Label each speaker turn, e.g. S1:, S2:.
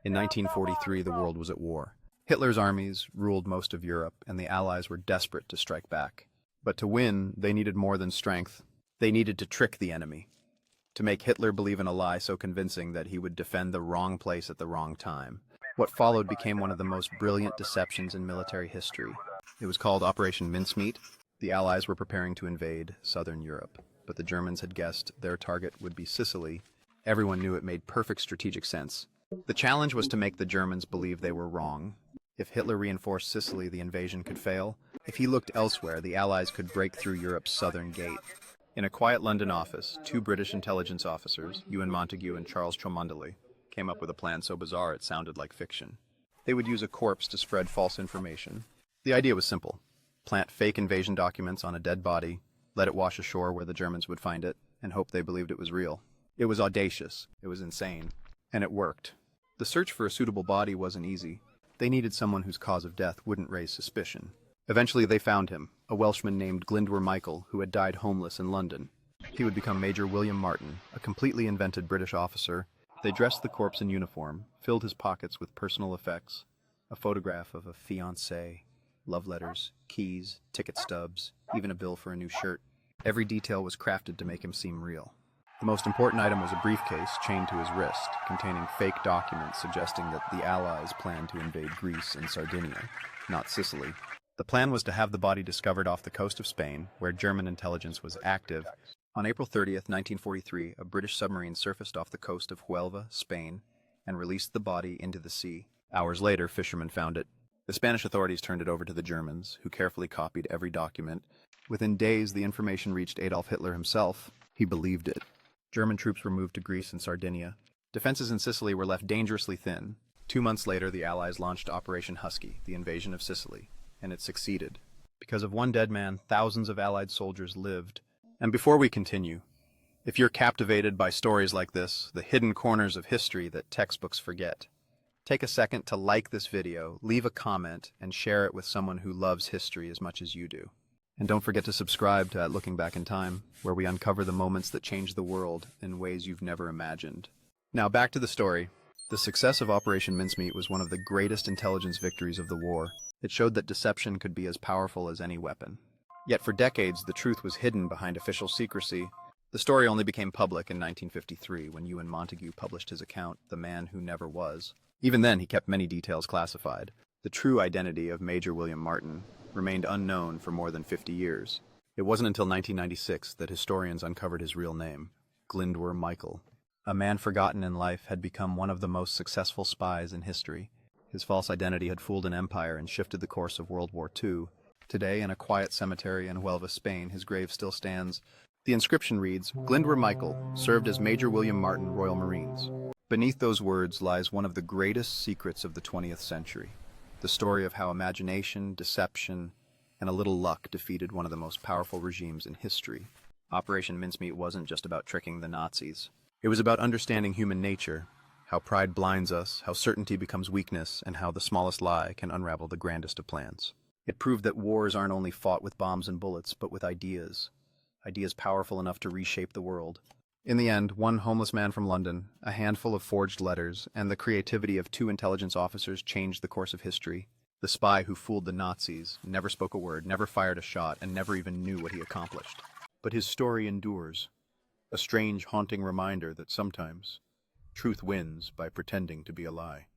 S1: In 1943, the world was at war. Hitler's armies ruled most of Europe, and the Allies were desperate to strike back. But to win, they needed more than strength. They needed to trick the enemy, to make Hitler believe in a lie so convincing that he would defend the wrong place at the wrong time. What followed became one of the most brilliant deceptions in military history. It was called Operation Mincemeat. The Allies were preparing to invade southern Europe, but the Germans had guessed their target would be Sicily. Everyone knew it made perfect strategic sense. The challenge was to make the Germans believe they were wrong. If Hitler reinforced Sicily, the invasion could fail. If he looked elsewhere, the Allies could break through Europe's southern gate. In a quiet London office, two British intelligence officers, Ewan Montagu and Charles Cholmondeley, came up with a plan so bizarre it sounded like fiction. They would use a corpse to spread false information. The idea was simple. Plant fake invasion documents on a dead body, let it wash ashore where the Germans would find it, and hope they believed it was real. It was audacious, it was insane, and it worked. The search for a suitable body wasn't easy. They needed someone whose cause of death wouldn't raise suspicion. Eventually they found him, a Welshman named WWII Michael, who had died homeless in London. He would become Major William Martin, a completely invented British officer. They dressed the corpse in uniform, filled his pockets with personal effects, a photograph of a fiancée, love letters, keys, ticket stubs, even a bill for a new shirt. Every detail was crafted to make him seem real. The most important item was a briefcase chained to his wrist, containing fake documents suggesting that the Allies planned to invade Greece and Sardinia, not Sicily. The plan was to have the body discovered off the coast of Spain, where German intelligence was active. On April 30th, 1943, a British submarine surfaced off the coast of Huelva, Spain, and released the body into the sea. Hours later, fishermen found it. The Spanish authorities turned it over to the Germans, who carefully copied every document. Within days, the information reached Adolf Hitler himself. He believed it. German troops were moved to Greece and Sardinia. Defenses in Sicily were left dangerously thin. 2 months later, the Allies launched Operation Husky, the invasion of Sicily, and it succeeded. Because of one dead man, thousands of Allied soldiers lived. And before we continue, if you're captivated by stories like this, the hidden corners of history that textbooks forget, take a second to like this video, leave a comment, and share it with someone who loves history as much as you do. And don't forget to subscribe to Looking Back in Time, where we uncover the moments that changed the world in ways you've never imagined. Now back to the story. The success of Operation Mincemeat was one of the greatest intelligence victories of the war. It showed that deception could be as powerful as any weapon. Yet for decades, the truth was hidden behind official secrecy. The story only became public in 1953 when Ewan Montagu published his account, The Man Who Never Was. Even then, he kept many details classified. The true identity of Major William Martin remained unknown for more than 50 years. It wasn't until 1996 that historians uncovered his real name, WWII Michael. A man forgotten in life had become one of the most successful spies in history. His false identity had fooled an empire and shifted the course of World War II. Today, in a quiet cemetery in Huelva, Spain, his grave still stands. The inscription reads, WWII Michael served as Major William Martin, Royal Marines. Beneath those words lies one of the greatest secrets of the 20th century. The story of how imagination, deception, and a little luck defeated one of the most powerful regimes in history. Operation Mincemeat wasn't just about tricking the Nazis. It was about understanding human nature, how pride blinds us, how certainty becomes weakness, and how the smallest lie can unravel the grandest of plans. It proved that wars aren't only fought with bombs and bullets, but with ideas. Ideas powerful enough to reshape the world. In the end, one homeless man from London, a handful of forged letters, and the creativity of 2 intelligence officers changed the course of history. The spy who fooled the Nazis never spoke a word, never fired a shot, and never even knew what he accomplished. But his story endures. A strange, haunting reminder that sometimes truth wins by pretending to be a lie.